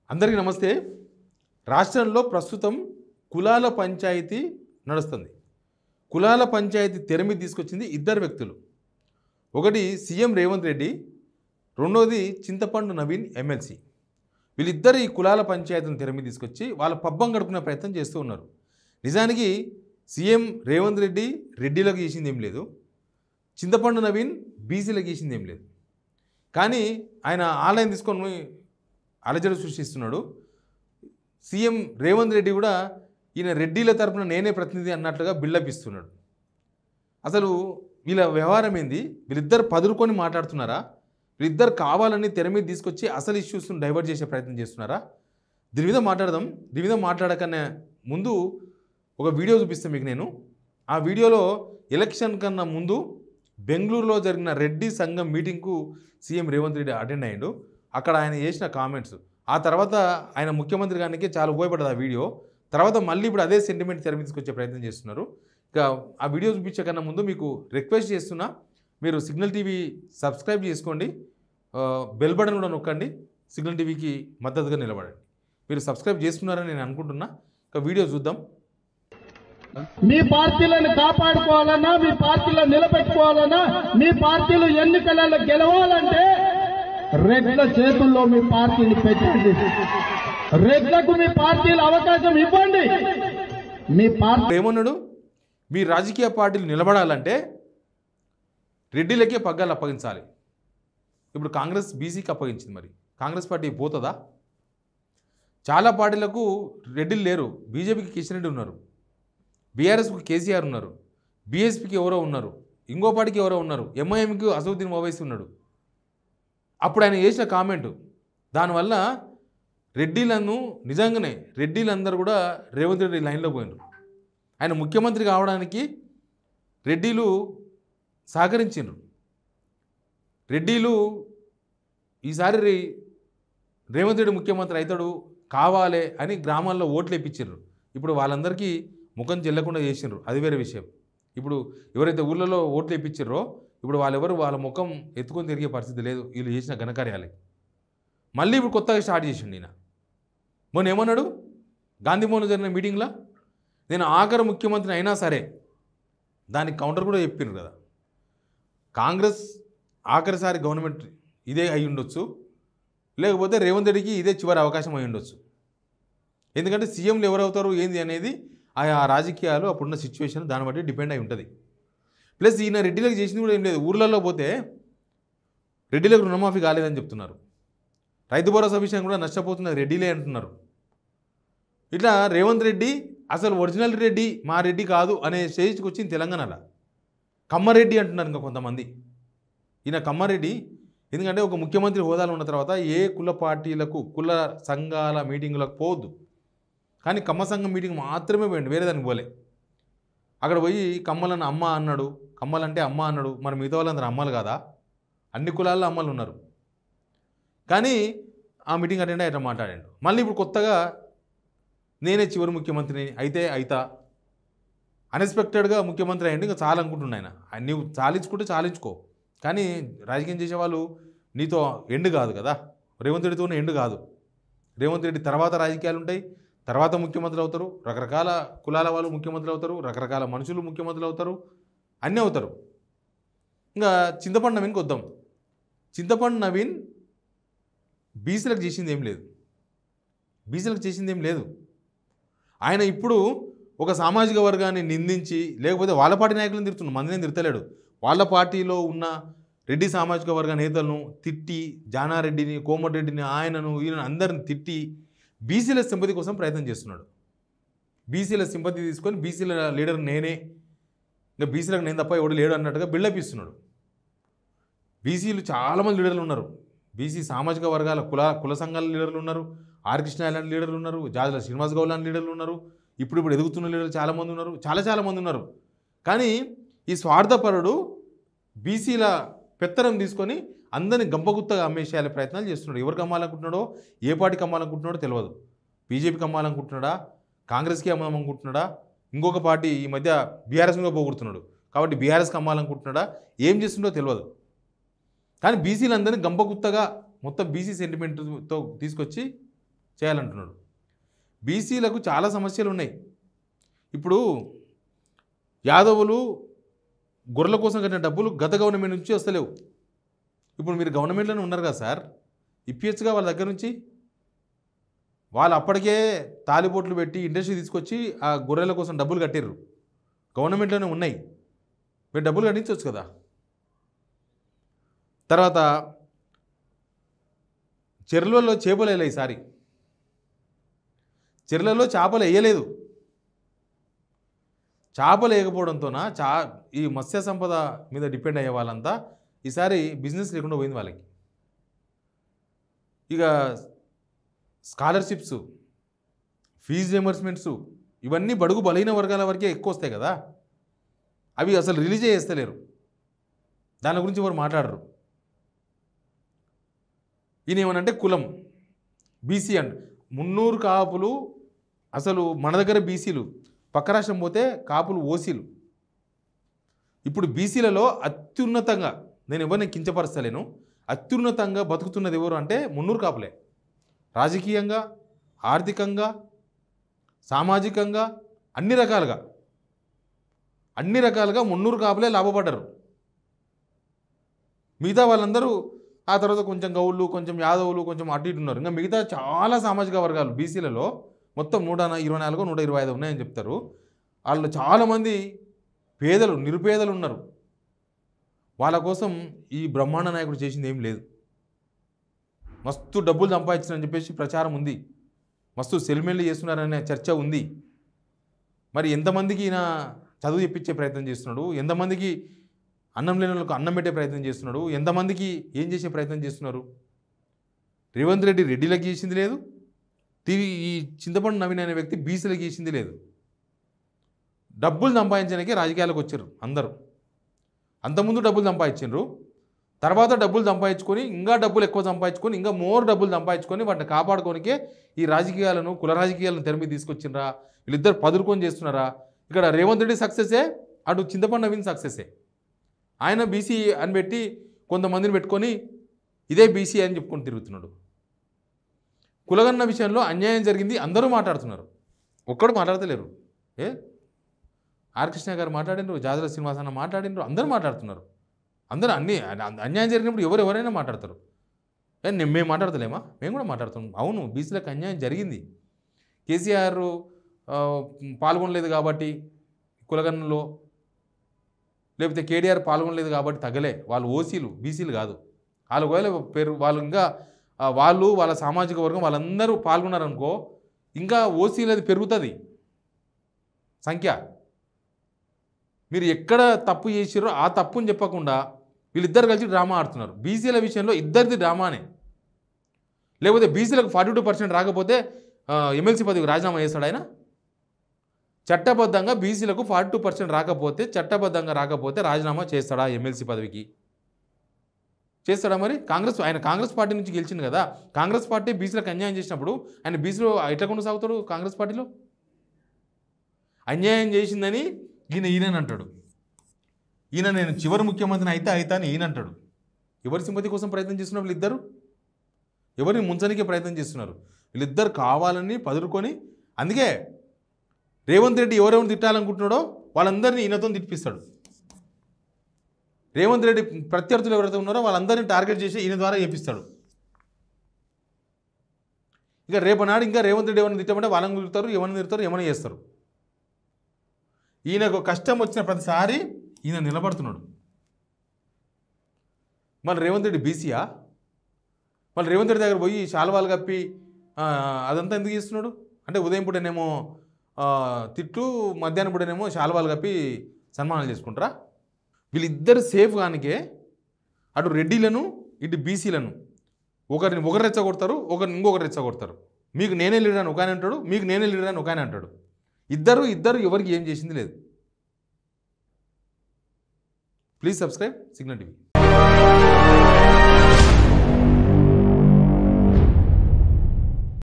అందరికీ నమస్తే. రాష్ట్రంలో ప్రస్తుతం కులాల పంచాయతీ నడుస్తుంది. కులాల పంచాయతీ తెర మీద తీసుకొచ్చింది ఇద్దరు వ్యక్తులు. ఒకటి సీఎం రేవంత్ రెడ్డి, రెండోది చింతపండు నవీన్ ఎమ్మెల్సీ. వీళ్ళిద్దరు ఈ కులాల పంచాయతీని తెర మీద తీసుకొచ్చి వాళ్ళ పబ్బం గడుపుకునే ప్రయత్నం చేస్తూ ఉన్నారు. నిజానికి సీఎం రేవంత్ రెడ్డి రెడ్డిలకు చేసింది ఏం లేదు, చింతపండు నవీన్ బీసీలకు చేసింది ఏం లేదు. కానీ ఆయన ఆన్లైన్ తీసుకొని అలజడి సృష్టిస్తున్నాడు. సీఎం రేవంత్ రెడ్డి కూడా ఈయన రెడ్డిల తరపున నేనే ప్రతినిధి అన్నట్లుగా బిల్డప్ ఇస్తున్నాడు. అసలు వీళ్ళ వ్యవహారం ఏంది? వీళ్ళిద్దరు పదురుకొని మాట్లాడుతున్నారా? వీళ్ళిద్దరు కావాలని తెర మీద తీసుకొచ్చి అసలు ఇష్యూస్ను డైవర్ట్ చేసే ప్రయత్నం చేస్తున్నారా? దీని మీద మాట్లాడదాం. దీని మీద మాట్లాడకన్నా ముందు ఒక వీడియో చూపిస్తాను మీకు నేను. ఆ వీడియోలో ఎలక్షన్ కన్నా ముందు బెంగళూరులో జరిగిన రెడ్డి సంఘం మీటింగ్కు సీఎం రేవంత్ రెడ్డి అటెండ్ అయ్యాడు. అక్కడ ఆయన చేసిన కామెంట్స్, ఆ తర్వాత ఆయన ముఖ్యమంత్రి గారికి చాలా ఉపయోగపడ్డది ఆ వీడియో. తర్వాత మళ్ళీ ఇప్పుడు అదే సెంటిమెంట్ తెర మీద తీసుకొచ్చే ప్రయత్నం చేస్తున్నారు. ఇక ఆ వీడియో చూపించే కన్నా ముందు మీకు రిక్వెస్ట్ చేస్తున్నా, మీరు సిగ్నల్ టీవీ సబ్స్క్రైబ్ చేసుకోండి, బెల్ బటన్ కూడా నొక్కండి, సిగ్నల్ టీవీకి మద్దతుగా నిలబడండి. మీరు సబ్స్క్రైబ్ చేసుకున్నారని నేను అనుకుంటున్నా. ఇక వీడియో చూద్దాం. మీ పార్టీలను కాపాడుకోవాలన్నా, మీ పార్టీలను నిలబెట్టుకోవాలన్నా, మీ పార్టీలు ఎన్నికలలో గెలవాలంటే రెడ్ల చేతుల్లో మీ పార్టీని పెట్టండి. రెడ్లకు మీ పార్టీలు అవకాశం ఇవ్వండి. మీ పార్టీ ఏమన్నాడు? మీ రాజకీయ పార్టీలు నిలబడాలంటే రెడ్డిలకే పగ్గాలు అప్పగించాలి. ఇప్పుడు కాంగ్రెస్ బీసీకి అప్పగించింది, మరి కాంగ్రెస్ పార్టీ పోతుందా? చాలా పార్టీలకు రెడ్డిలు లేరు. బీజేపీకి కిషన్ రెడ్డి ఉన్నారు, బీఆర్ఎస్కి కేసీఆర్ ఉన్నారు, బీఎస్పీకి ఎవరో ఉన్నారు, ఇంకో పార్టీకి ఎవరో ఉన్నారు, ఎంఐఎంకి అసదుద్దీన్ ఓవైసీ ఉన్నాడు. అప్పుడు ఆయన చేసిన కామెంటు, దానివల్ల రెడ్డిలను నిజంగానే రెడ్డిలందరూ కూడా రేవంత్ రెడ్డి లైన్లో పోయినారు. ఆయన ముఖ్యమంత్రి కావడానికి రెడ్డిలు సహకరించారు. రెడ్డిలు ఈసారి రేవంత్ రెడ్డి ముఖ్యమంత్రి అవుతాడు కావాలి అని గ్రామాల్లో ఓట్లు వేయించారు. ఇప్పుడు వాళ్ళందరికీ ముఖం చెల్లకుండా చేసినారు, అది వేరే విషయం. ఇప్పుడు ఎవరైతే ఊళ్ళలో ఓట్లు వేయించారో ఇప్పుడు వాళ్ళెవరు వాళ్ళ ముఖం ఎత్తుకొని తిరిగే పరిస్థితి లేదు వీళ్ళు చేసిన ఘనకార్యాలకి. మళ్ళీ ఇప్పుడు కొత్తగా స్టార్ట్ చేసిండు ఈయన. మొన్న ఏమన్నాడు? గాంధీభవన్లో జరిగిన మీటింగ్లో, నేను ఆఖరి ముఖ్యమంత్రి అయినా సరే, దానికి కౌంటర్ కూడా చెప్పిండ్రు కదా, కాంగ్రెస్ ఆఖరిసారి గవర్నమెంట్ ఇదే అయి ఉండొచ్చు, లేకపోతే రేవంత్ రెడ్డికి ఇదే చివరి అవకాశం అయి ఉండొచ్చు. ఎందుకంటే సీఎంలు ఎవరవుతారు ఏంది అనేది ఆ రాజకీయాలు అప్పుడున్న సిచ్యువేషన్ దాన్ని బట్టి డిపెండ్ అయి ఉంటుంది. ప్లస్ ఈయన రెడ్డిలకు చేసింది కూడా ఏం లేదు. ఊర్లలో పోతే రెడ్డిలకు రుణమాఫీ కాలేదని చెప్తున్నారు. రైతు భరోసా విషయం కూడా నష్టపోతున్నది రెడ్డిలే అంటున్నారు. ఇట్లా రేవంత్ రెడ్డి అసలు ఒరిజినల్ రెడ్డి మా రెడ్డి కాదు అనే స్టేజ్కి వచ్చింది తెలంగాణలో. కమ్మారెడ్డి అంటున్నారు ఇంకా కొంతమంది. ఈయన కమ్మారెడ్డి ఎందుకంటే ఒక ముఖ్యమంత్రి హోదాలో ఉన్న తర్వాత ఏ కుల పార్టీలకు కుల సంఘాల మీటింగులకు పోవద్దు, కానీ కమ్మ సంఘం మీటింగ్ మాత్రమే పోయింది, వేరే దానికి పోలే. అక్కడ పోయి కమ్మలను అమ్మ అన్నాడు, కమ్మలంటే అమ్మ అన్నాడు. మరి మిగతా వాళ్ళందరూ అమ్మలు కాదా? అన్ని కులాల్లో అమ్మలు ఉన్నారు. కానీ ఆ మీటింగ్ అటెండ్ అయ్యి మాట్లాడాడు. మళ్ళీ ఇప్పుడు కొత్తగా నేనే చివరి ముఖ్యమంత్రిని అయితే అయితా, అన్ఎక్స్పెక్టెడ్గా ముఖ్యమంత్రి అయ్యండి, ఇంకా చాలా అనుకుంటున్నాను. ఆయన నీవు చాలించుకుంటే చాలించుకో, కానీ రాజకీయం చేసేవాళ్ళు నీతో ఎండు కాదు కదా, రేవంత్ రెడ్డితోనే ఎండు కాదు. రేవంత్ రెడ్డి తర్వాత రాజకీయాలు ఉంటాయి, తర్వాత ముఖ్యమంత్రులు అవుతారు, రకరకాల కులాల వాళ్ళు ముఖ్యమంత్రులు అవుతారు, రకరకాల మనుషులు ముఖ్యమంత్రులు అవుతారు, అన్నీ అవుతారు. ఇంకా చింతపండు నవీన్కి వద్దాం. చింతపండు నవీన్ బీసీలకు చేసింది ఏం లేదు, బీసీలకు చేసింది ఏం లేదు. ఆయన ఇప్పుడు ఒక సామాజిక వర్గాన్ని నిందించి లేకపోతే వాళ్ళ పార్టీ నాయకులను తిడుతున్నాడు, మందిని తిడతలేడు. వాళ్ళ పార్టీలో ఉన్న రెడ్డి సామాజిక వర్గ నేతలను తిట్టి, జానారెడ్డిని, కోమటిరెడ్డిని, ఆయనను ఈయనను అందరిని తిట్టి బీసీల సింపతి కోసం ప్రయత్నం చేస్తున్నాడు. బీసీల సింపతి తీసుకొని బీసీల లీడర్ నేనే, ఇంకా బీసీలకు నేను తప్ప ఎవడు లేడు అన్నట్టుగా బిల్డప్ ఇస్తున్నాడు. బీసీలు చాలామంది లీడర్లు ఉన్నారు. బీసీ సామాజిక వర్గాల కుల సంఘాల లీడర్లు ఉన్నారు, ఆర్ కృష్ణ లాంటి లీడర్లు ఉన్నారు, జాజల శ్రీనివాస్ గౌడ్ లాంటి లీడర్లు ఉన్నారు, ఇప్పుడు ఎదుగుతున్న లీడర్లు చాలామంది ఉన్నారు, చాలామంది ఉన్నారు. కానీ ఈ స్వార్థపరుడు బీసీల పెత్తనం తీసుకొని అందరినీ గంపగుత్తగా అమ్మేసేయాలే ప్రయత్నాలు చేస్తున్నాడు. ఎవరికి అమ్మాలనుకుంటున్నాడో, ఏ పార్టీకి అమ్మాలనుకుంటున్నాడో తెలియదు. బీజేపీకి అమ్మాలనుకుంటున్నాడా, కాంగ్రెస్కి అమ్మాలనుకుంటున్నాడా, ఇంకొక పార్టీ ఈ మధ్య బీఆర్ఎస్గా పోగొడుతున్నాడు కాబట్టి బీఆర్ఎస్కి అమ్మాలనుకుంటున్నాడా, ఏం చేస్తుండో తెలియదు. కానీ బీసీలందరినీ గంపగుత్తగా మొత్తం బీసీ సెంటిమెంట్తో తీసుకొచ్చి చేయాలంటున్నాడు. బీసీలకు చాలా సమస్యలు ఉన్నాయి. ఇప్పుడు యాదవులు గొర్రెల కోసం కట్టిన డబ్బులు గత గవర్నమెంట్ నుంచి వస్తలేవు. ఇప్పుడు మీరు గవర్నమెంట్లోనే ఉన్నారు కదా సార్, ఇప్పించగా వాళ్ళ దగ్గర నుంచి. వాళ్ళు అప్పటికే తాలిబోట్లు పెట్టి ఇండస్ట్రీ తీసుకొచ్చి ఆ గొర్రెల కోసం డబ్బులు కట్టారు. గవర్నమెంట్లోనే ఉన్నాయి, మీరు డబ్బులు కట్టించవచ్చు కదా. తర్వాత చెరువులలో చేపలు వేయలే ఈసారి, చెరువులలో చేపలు వేయలేదు. చేపలు వేయకపోవడంతోన ఈ మత్స్య సంపద మీద డిపెండ్ అయ్యే వాళ్ళంతా ఈసారి బిజినెస్ లేకుండా పోయింది వాళ్ళకి. ఇక స్కాలర్షిప్స్, ఫీజు రియంబర్స్మెంట్స్ ఇవన్నీ బడుగు బలహీన వర్గాల వరకే ఎక్కువ వస్తాయి కదా, అవి అసలు రిలీజే చేస్తలేరు. దాని గురించి ఎవరు మాట్లాడరు. ఈయన ఏమనంటే కులం బీసీ అండ్ 300 కాపులు, అసలు మన దగ్గర బీసీలు, పక్క రాష్ట్రం పోతే కాపులు ఓసీలు. ఇప్పుడు బీసీలలో అత్యున్నతంగా, నేను ఎవరిని కించపరచలేను, అత్యున్నతంగా బతుకుతున్నది ఎవరు అంటే 300 కాపులే. రాజకీయంగా, ఆర్థికంగా, సామాజికంగా అన్ని రకాలుగా 300 కాపులే లాభపడ్డారు. మిగతా వాళ్ళందరూ ఆ తర్వాత కొంచెం గౌళ్ళు, కొంచెం యాదవులు, కొంచెం అటు ఇటు ఉన్నారు. ఇంకా మిగతా చాలా సామాజిక వర్గాలు బీసీలలో మొత్తం 124, 125 ఉన్నాయని చెప్తారు. వాళ్ళు చాలామంది పేదలు, నిరుపేదలు ఉన్నారు. వాళ్ళ కోసం ఈ బ్రహ్మాండ నాయకుడు చేసింది ఏం లేదు. మస్తు డబ్బులు సంపాదించారని చెప్పేసి ప్రచారం ఉంది, మస్తు సెల్మెల్లి చేస్తున్నారనే చర్చ ఉంది. మరి ఎంతమందికి ఈయన చదువు చెప్పించే ప్రయత్నం చేస్తున్నాడు, ఎంతమందికి అన్నం లేని వాళ్ళకు అన్నం పెట్టే ప్రయత్నం చేస్తున్నాడు, ఎంతమందికి ఏం చేసే ప్రయత్నం చేస్తున్నారు. రేవంత్ రెడ్డి రెడ్డిలకు చేసింది లేదు, ఈ చింతపండు నవీన్ అనే వ్యక్తి బీసీలకు చేసింది లేదు. డబ్బులు సంపాదించడానికి రాజకీయాలకు వచ్చారు అందరూ. అంతకుముందు డబ్బులు సంపాదించారు, తర్వాత డబ్బులు సంపాదించుకొని ఇంకా డబ్బులు ఎక్కువ సంపాదించుకొని ఇంకా మోర్ డబ్బులు సంపాదించుకొని వాటిని కాపాడుకోనికే ఈ రాజకీయాలను, కుల రాజకీయాలను తెర మీద తీసుకొచ్చినరా. వీళ్ళిద్దరు పదురుకొని చేస్తున్నారా. ఇక్కడ రేవంత్ రెడ్డి సక్సెసే, అటు చింతపండు నవీన్ సక్సెసే. ఆయన బీసీ అని పెట్టి కొంతమందిని పెట్టుకొని ఇదే బీసీ అని చెప్పుకొని తిరుగుతున్నాడు. కులగన్న విషయంలో అన్యాయం జరిగింది అందరూ మాట్లాడుతున్నారు, ఒక్కడు మాట్లాడతలేరు. ఆర్ కృష్ణ గారు మాట్లాడినారు, జాజల శ్రీనివాస్ అన్న మాట్లాడినారు, అందరూ మాట్లాడుతున్నారు. అందరూ అన్యాయం జరిగినప్పుడు ఎవరైనా మాట్లాడతారు. మేము మాట్లాడతలేమా? మేము కూడా మాట్లాడుతున్నాం. అవును, బీసీలకు అన్యాయం జరిగింది. కేసీఆర్ పాల్గొనలేదు కాబట్టి కులగన్నలో, లేకపోతే కేటీఆర్ పాల్గొనలేదు కాబట్టి తగ్గలే. వాళ్ళు ఓసీలు, బీసీలు కాదు. వాళ్ళు ఒకవేళ వాళ్ళు ఇంకా వాళ్ళ సామాజిక వర్గం వాళ్ళందరూ పాల్గొన్నారనుకో, ఇంకా ఓసీలది పెరుగుతుంది సంఖ్య. మీరు ఎక్కడ తప్పు చేసిరో ఆ తప్పుని చెప్పకుండా వీళ్ళిద్దరు కలిసి డ్రామా ఆడుతున్నారు. బీసీల విషయంలో ఇద్దరిది డ్రామానే. లేకపోతే బీసీలకు 42% రాకపోతే ఎమ్మెల్సీ పదవికి రాజీనామా చేస్తాడు ఆయన. చట్టబద్ధంగా బీసీలకు 42% రాకపోతే, చట్టబద్ధంగా రాకపోతే రాజీనామా చేస్తాడా ఎమ్మెల్సీ పదవికి? చేస్తాడా? మరి ఆయన కాంగ్రెస్ పార్టీ నుంచి గెలిచింది కదా. కాంగ్రెస్ పార్టీ బీసీలకు అన్యాయం చేసినప్పుడు ఆయన బీసీలో ఎట్లా కొనసాగుతాడు? కాంగ్రెస్ పార్టీలో అన్యాయం చేసిందని ఈయన అంటాడు. ఈయన నేను చివరి ముఖ్యమంత్రిని అయితే అని ఈయన అంటాడు. ఎవరి సింపతి కోసం ప్రయత్నం చేస్తున్నారు వీళ్ళిద్దరు? ఎవరిని ముంచనికే ప్రయత్నం చేస్తున్నారు వీళ్ళిద్దరు కావాలని పదురుకొని. అందుకే రేవంత్ రెడ్డి ఎవరెవరు తిట్టాలనుకుంటున్నాడో వాళ్ళందరినీ ఈయనతో తిట్టిపిస్తాడు. రేవంత్ రెడ్డి ప్రత్యర్థులు ఎవరైతే ఉన్నారో వాళ్ళందరినీ టార్గెట్ చేసి ఈయన ద్వారా చేపిస్తాడు. ఇక రేపనాడు ఇంకా రేవంత్ రెడ్డి ఎవరిని తిట్టమంటే వాళ్ళని తిరుగుతారు, ఎవరిని తిరుగుతారు, ఏమైనా చేస్తారు. ఈయనకు కష్టం వచ్చిన ప్రతిసారి ఈయన నిలబడుతున్నాడు. మళ్ళీ రేవంత్ రెడ్డి బీసీయా? మళ్ళీ రేవంత్ రెడ్డి దగ్గర పోయి శాలువాలు కప్పి అదంతా ఎందుకు చేస్తున్నాడు అంటే, ఉదయం పూటనేమో తిట్టు, మధ్యాహ్నం పూటనేమో శాలువాలు కప్పి సన్మానాలు చేసుకుంటారా? వీళ్ళిద్దరు సేఫ్ కానికే అటు రెడ్డిలను ఇటు బీసీలను ఒకరు రెచ్చగొడతారు, ఇంకొకరు రెచ్చగొడతారు. మీకు నేనే లీడర్ అని ఒక ఆయన అంటాడు, మీకు నేనే లీడర్ అని ఒక ఆయన అంటాడు. ఇద్దరు ఎవరికి ఏం చేసింది లేదు. Please subscribe signal TV.